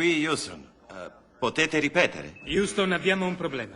Qui Houston. Potete ripetere? Houston, abbiamo un problema.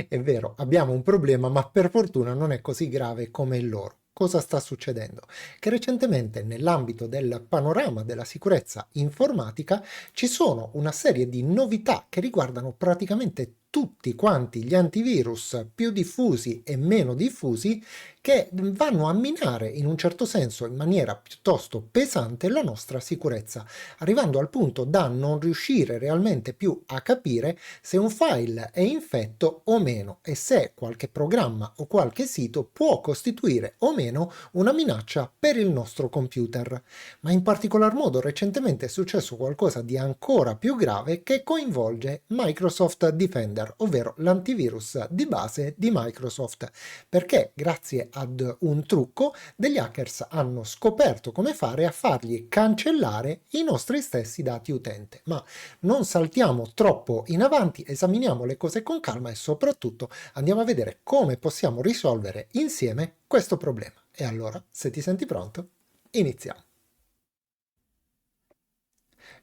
È vero, abbiamo un problema, ma per fortuna non è così grave come il loro. Cosa sta succedendo? Che recentemente nell'ambito del panorama della sicurezza informatica ci sono una serie di novità che riguardano praticamente tutti quanti gli antivirus più diffusi e meno diffusi che vanno a minare in un certo senso in maniera piuttosto pesante la nostra sicurezza, arrivando al punto da non riuscire realmente più a capire se un file è infetto o meno e se qualche programma o qualche sito può costituire o meno una minaccia per il nostro computer. Ma in particolar modo recentemente è successo qualcosa di ancora più grave che coinvolge Microsoft Defender, ovvero l'antivirus di base di Microsoft, perché grazie ad un trucco degli hackers hanno scoperto come fare a fargli cancellare i nostri stessi dati utente. Ma non saltiamo troppo in avanti, esaminiamo le cose con calma e soprattutto andiamo a vedere come possiamo risolvere insieme questo problema. E allora, se ti senti pronto, iniziamo.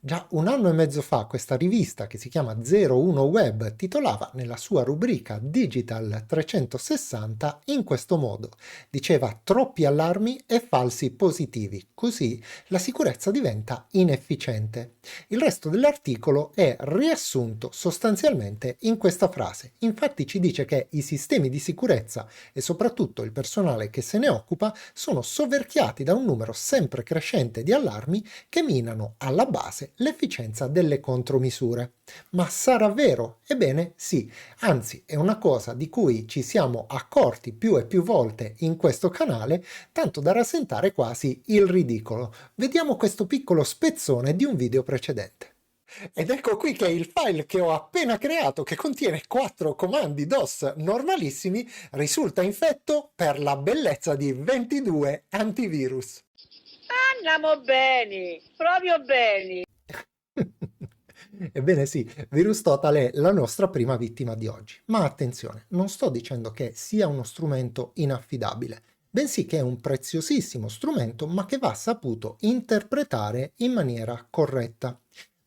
Già un anno e mezzo fa questa rivista che si chiama 01 Web titolava nella sua rubrica Digital 360 in questo modo. Diceva troppi allarmi e falsi positivi, così la sicurezza diventa inefficiente. Il resto dell'articolo è riassunto sostanzialmente in questa frase. Infatti ci dice che i sistemi di sicurezza e soprattutto il personale che se ne occupa sono soverchiati da un numero sempre crescente di allarmi che minano alla base l'efficienza delle contromisure. Ma sarà vero? Ebbene sì, anzi è una cosa di cui ci siamo accorti più e più volte in questo canale, tanto da rasentare quasi il ridicolo. Vediamo questo piccolo spezzone di un video precedente. Ed ecco qui che il file che ho appena creato, che contiene 4 comandi DOS normalissimi, risulta infetto per la bellezza di 22 antivirus. Andiamo bene, proprio bene. Ebbene sì, VirusTotal è la nostra prima vittima di oggi. Ma attenzione, non sto dicendo che sia uno strumento inaffidabile, bensì che è un preziosissimo strumento ma che va saputo interpretare in maniera corretta.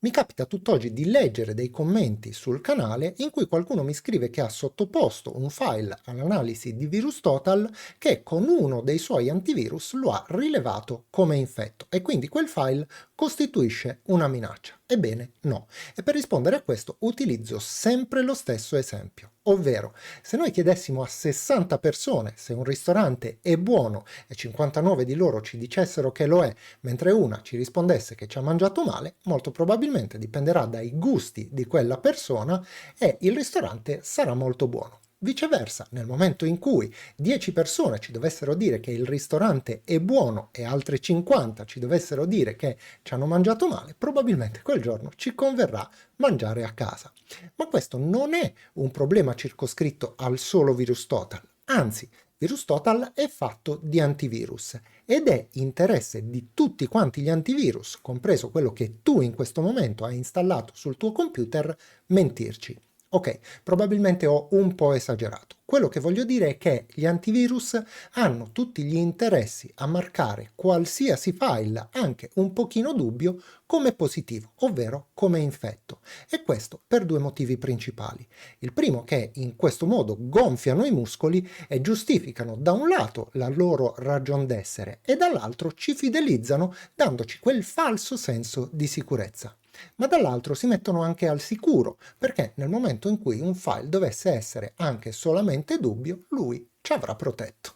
Mi capita tutt'oggi di leggere dei commenti sul canale in cui qualcuno mi scrive che ha sottoposto un file all'analisi di VirusTotal che con uno dei suoi antivirus lo ha rilevato come infetto e quindi quel file costituisce una minaccia. Ebbene no. E per rispondere a questo utilizzo sempre lo stesso esempio, ovvero se noi chiedessimo a 60 persone se un ristorante è buono e 59 di loro ci dicessero che lo è, mentre una ci rispondesse che ci ha mangiato male, molto probabilmente dipenderà dai gusti di quella persona e il ristorante sarà molto buono. Viceversa, nel momento in cui 10 persone ci dovessero dire che il ristorante è buono e altre 50 ci dovessero dire che ci hanno mangiato male, probabilmente quel giorno ci converrà mangiare a casa. Ma questo non è un problema circoscritto al solo VirusTotal, anzi, VirusTotal è fatto di antivirus ed è interesse di tutti quanti gli antivirus, compreso quello che tu in questo momento hai installato sul tuo computer, mentirci. Ok, probabilmente ho un po' esagerato. Quello che voglio dire è che gli antivirus hanno tutti gli interessi a marcare qualsiasi file, anche un pochino dubbio, come positivo, ovvero come infetto. E questo per due motivi principali. Il primo che in questo modo gonfiano i muscoli e giustificano da un lato la loro ragion d'essere e dall'altro ci fidelizzano dandoci quel falso senso di sicurezza. Ma dall'altro si mettono anche al sicuro, perché nel momento in cui un file dovesse essere anche solamente dubbio, lui ci avrà protetto.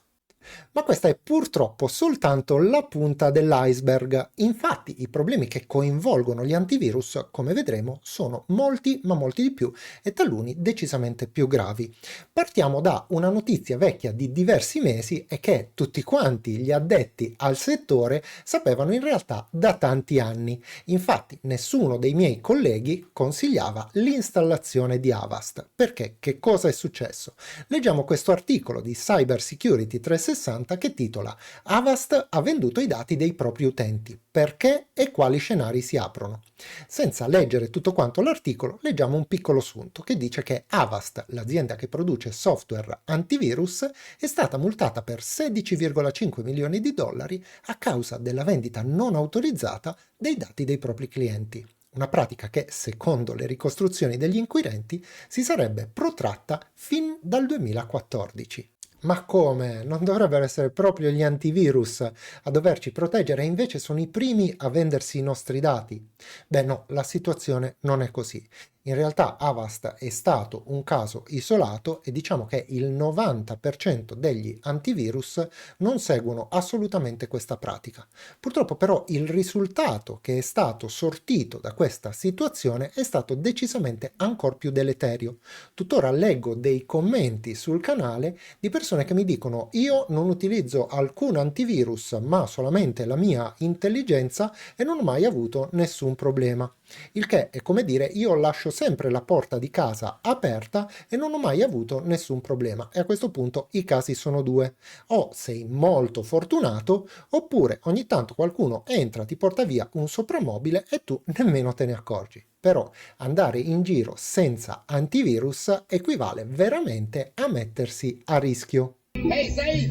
Ma questa è purtroppo soltanto la punta dell'iceberg. Infatti i problemi che coinvolgono gli antivirus, come vedremo, sono molti ma molti di più e taluni decisamente più gravi. Partiamo da una notizia vecchia di diversi mesi e che tutti quanti gli addetti al settore sapevano in realtà da tanti anni. Infatti nessuno dei miei colleghi consigliava l'installazione di Avast. Perché? Che cosa è successo? Leggiamo questo articolo di Cybersecurity 360 360 che titola Avast ha venduto i dati dei propri utenti, perché e quali scenari si aprono. Senza leggere tutto quanto l'articolo, leggiamo un piccolo sunto che dice che Avast, l'azienda che produce software antivirus, è stata multata per 16,5 milioni di dollari a causa della vendita non autorizzata dei dati dei propri clienti. Una pratica che, secondo le ricostruzioni degli inquirenti, si sarebbe protratta fin dal 2014. Ma come? Non dovrebbero essere proprio gli antivirus a doverci proteggere e invece sono i primi a vendersi i nostri dati? Beh no, la situazione non è così. In realtà Avast è stato un caso isolato e diciamo che il 90% degli antivirus non seguono assolutamente questa pratica. Purtroppo però il risultato che è stato sortito da questa situazione è stato decisamente ancora più deleterio. Tuttora leggo dei commenti sul canale di persone che mi dicono io non utilizzo alcun antivirus ma solamente la mia intelligenza e non ho mai avuto nessun problema. Il che è come dire io lascio sempre la porta di casa aperta e non ho mai avuto nessun problema. E a questo punto i casi sono due. O sei molto fortunato oppure ogni tanto qualcuno entra, ti porta via un soprammobile e tu nemmeno te ne accorgi. Però andare in giro senza antivirus equivale veramente a mettersi a rischio. Ehi, sei?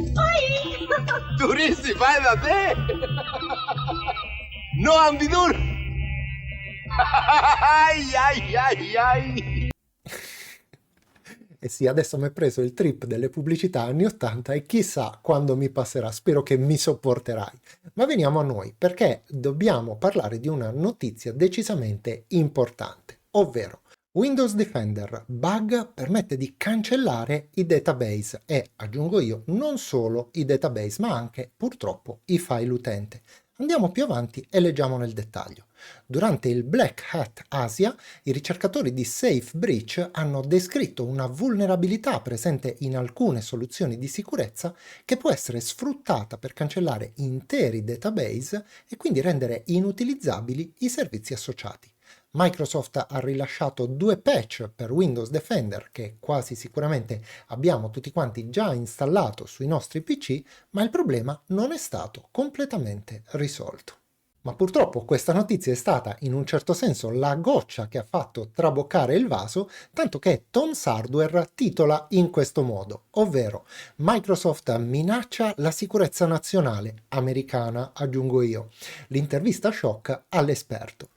Turisti, fai da te! No, Ambidur! Ai, ai, ai, ai. E sì, adesso mi è preso il trip delle pubblicità anni 80 e chissà quando mi passerà, spero che mi sopporterai. Ma veniamo a noi, perché dobbiamo parlare di una notizia decisamente importante, ovvero Windows Defender bug permette di cancellare i database e, aggiungo io, non solo i database, ma anche purtroppo i file utente. Andiamo più avanti e leggiamo nel dettaglio. Durante il Black Hat Asia, i ricercatori di Safe Breach hanno descritto una vulnerabilità presente in alcune soluzioni di sicurezza che può essere sfruttata per cancellare interi database e quindi rendere inutilizzabili i servizi associati. Microsoft ha rilasciato 2 patch per Windows Defender che quasi sicuramente abbiamo tutti quanti già installato sui nostri PC, ma il problema non è stato completamente risolto. Ma purtroppo questa notizia è stata in un certo senso la goccia che ha fatto traboccare il vaso, tanto che Tom's Hardware titola in questo modo, ovvero Microsoft minaccia la sicurezza nazionale americana, aggiungo io. L'intervista shock all'esperto.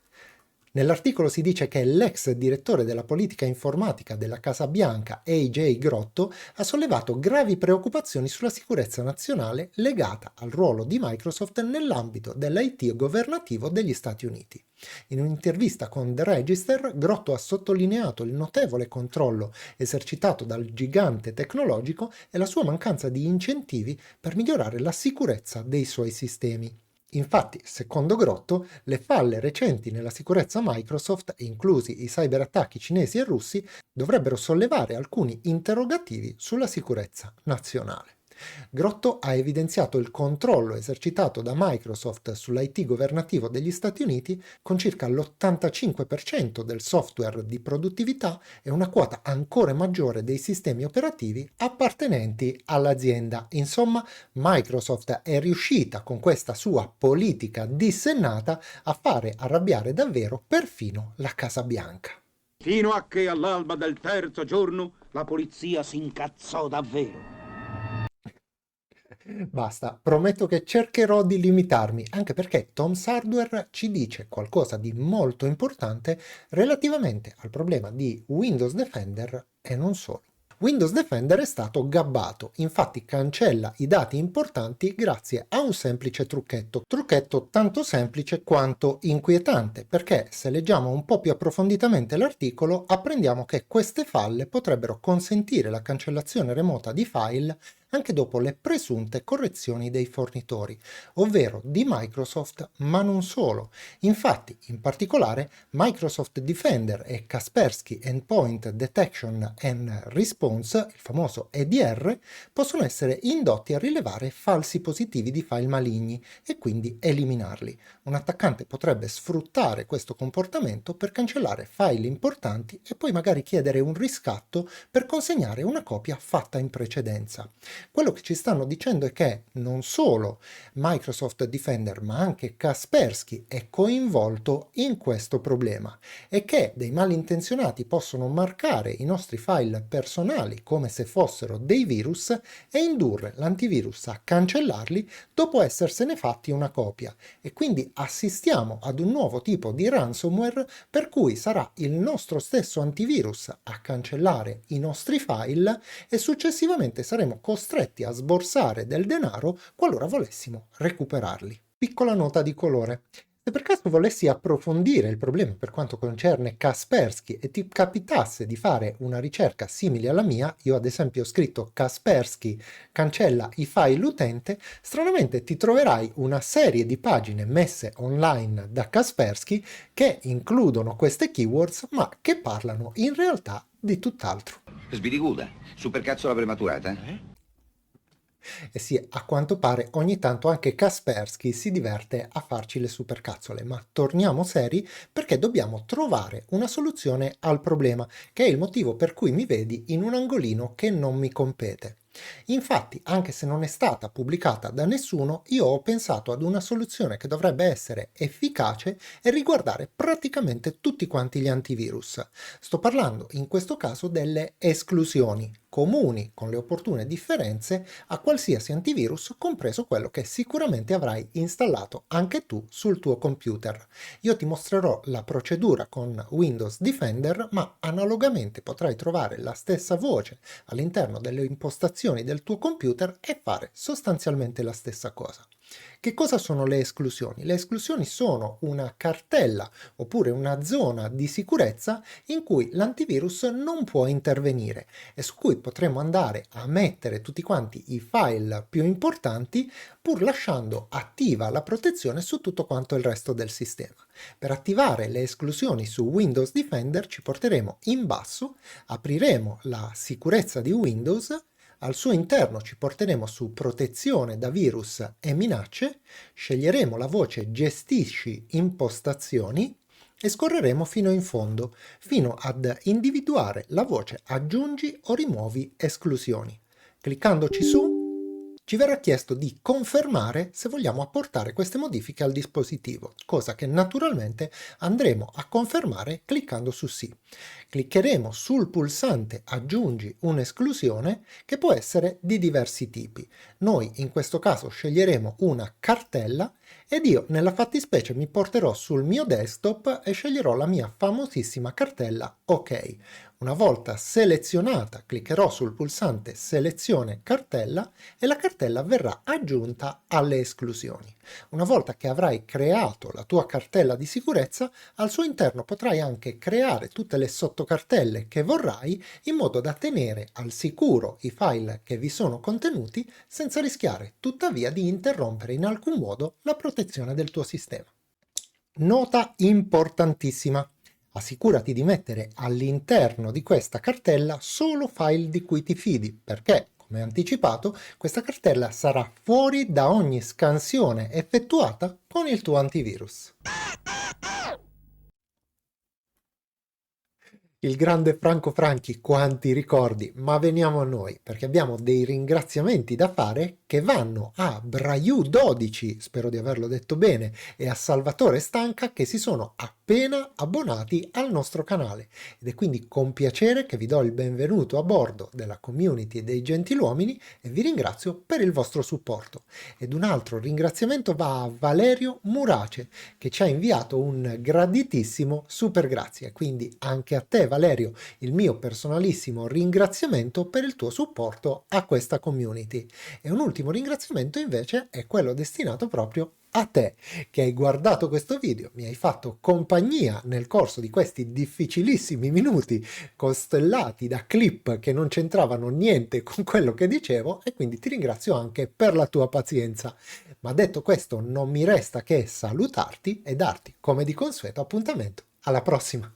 Nell'articolo si dice che l'ex direttore della politica informatica della Casa Bianca, A.J. Grotto, ha sollevato gravi preoccupazioni sulla sicurezza nazionale legata al ruolo di Microsoft nell'ambito dell'IT governativo degli Stati Uniti. In un'intervista con The Register, Grotto ha sottolineato il notevole controllo esercitato dal gigante tecnologico e la sua mancanza di incentivi per migliorare la sicurezza dei suoi sistemi. Infatti, secondo Grotto, le falle recenti nella sicurezza Microsoft, inclusi i cyberattacchi cinesi e russi, dovrebbero sollevare alcuni interrogativi sulla sicurezza nazionale. Grotto ha evidenziato il controllo esercitato da Microsoft sull'IT governativo degli Stati Uniti con circa l'85% del software di produttività e una quota ancora maggiore dei sistemi operativi appartenenti all'azienda. Insomma, Microsoft è riuscita con questa sua politica dissennata a fare arrabbiare davvero perfino la Casa Bianca. Fino a che all'alba del terzo giorno la polizia si incazzò davvero. Basta, prometto che cercherò di limitarmi, anche perché Tom's Hardware ci dice qualcosa di molto importante relativamente al problema di Windows Defender e non solo. Windows Defender è stato gabbato, infatti cancella i dati importanti grazie a un semplice trucchetto tanto semplice quanto inquietante, perché se leggiamo un po' più approfonditamente l'articolo apprendiamo che queste falle potrebbero consentire la cancellazione remota di file anche dopo le presunte correzioni dei fornitori, ovvero di Microsoft, ma non solo. Infatti, in particolare, Microsoft Defender e Kaspersky Endpoint Detection and Response, il famoso EDR, possono essere indotti a rilevare falsi positivi di file maligni e quindi eliminarli. Un attaccante potrebbe sfruttare questo comportamento per cancellare file importanti e poi magari chiedere un riscatto per consegnare una copia fatta in precedenza. Quello che ci stanno dicendo è che non solo Microsoft Defender, ma anche Kaspersky è coinvolto in questo problema e che dei malintenzionati possono marcare i nostri file personali come se fossero dei virus e indurre l'antivirus a cancellarli dopo essersene fatti una copia. E quindi assistiamo ad un nuovo tipo di ransomware per cui sarà il nostro stesso antivirus a cancellare i nostri file e successivamente saremo costretti a sborsare del denaro qualora volessimo recuperarli. Piccola nota di colore. Se per caso volessi approfondire il problema per quanto concerne Kaspersky e ti capitasse di fare una ricerca simile alla mia, io ad esempio ho scritto Kaspersky cancella i file utente, stranamente ti troverai una serie di pagine messe online da Kaspersky che includono queste keywords ma che parlano in realtà di tutt'altro. Sbiriguda, supercazzola prematurata? E sì, a quanto pare ogni tanto anche Kaspersky si diverte a farci le supercazzole, ma torniamo seri perché dobbiamo trovare una soluzione al problema, che è il motivo per cui mi vedi in un angolino che non mi compete. Infatti, anche se non è stata pubblicata da nessuno, io ho pensato ad una soluzione che dovrebbe essere efficace e riguardare praticamente tutti quanti gli antivirus. Sto parlando in questo caso delle esclusioni, comuni con le opportune differenze a qualsiasi antivirus, compreso quello che sicuramente avrai installato anche tu sul tuo computer. Io ti mostrerò la procedura con Windows Defender, ma analogamente potrai trovare la stessa voce all'interno delle impostazioni del tuo computer e fare sostanzialmente la stessa cosa. Che cosa sono le esclusioni? Le esclusioni sono una cartella oppure una zona di sicurezza in cui l'antivirus non può intervenire e su cui potremo andare a mettere tutti quanti i file più importanti pur lasciando attiva la protezione su tutto quanto il resto del sistema. Per attivare le esclusioni su Windows Defender ci porteremo in basso, apriremo la sicurezza di Windows. Al suo interno ci porteremo su protezione da virus e minacce, sceglieremo la voce gestisci impostazioni e scorreremo fino in fondo, fino ad individuare la voce aggiungi o rimuovi esclusioni. Cliccandoci su, ci verrà chiesto di confermare se vogliamo apportare queste modifiche al dispositivo, cosa che naturalmente andremo a confermare cliccando su sì. Cliccheremo sul pulsante aggiungi un'esclusione che può essere di diversi tipi. Noi in questo caso sceglieremo una cartella ed io nella fattispecie mi porterò sul mio desktop e sceglierò la mia famosissima cartella OK. Una volta selezionata cliccherò sul pulsante selezione cartella e la cartella verrà aggiunta alle esclusioni. Una volta che avrai creato la tua cartella di sicurezza, al suo interno potrai anche creare tutte le sottocartelle che vorrai in modo da tenere al sicuro i file che vi sono contenuti senza rischiare tuttavia di interrompere in alcun modo la protezione del tuo sistema. Nota importantissima. Assicurati di mettere all'interno di questa cartella solo file di cui ti fidi, perché, come anticipato, questa cartella sarà fuori da ogni scansione effettuata con il tuo antivirus. Il grande Franco Franchi, quanti ricordi, ma veniamo a noi, perché abbiamo dei ringraziamenti da fare che vanno a Braiu12, spero di averlo detto bene, e a Salvatore Stanca che si sono appena abbonati al nostro canale. Ed è quindi con piacere che vi do il benvenuto a bordo della community dei gentiluomini e vi ringrazio per il vostro supporto. Ed un altro ringraziamento va a Valerio Murace che ci ha inviato un graditissimo super grazie, quindi anche a te Valerio il mio personalissimo ringraziamento per il tuo supporto a questa community. E un ultimo ringraziamento invece è quello destinato proprio a te che hai guardato questo video, mi hai fatto compagnia nel corso di questi difficilissimi minuti costellati da clip che non c'entravano niente con quello che dicevo e quindi ti ringrazio anche per la tua pazienza. Ma detto questo non mi resta che salutarti e darti come di consueto appuntamento alla prossima.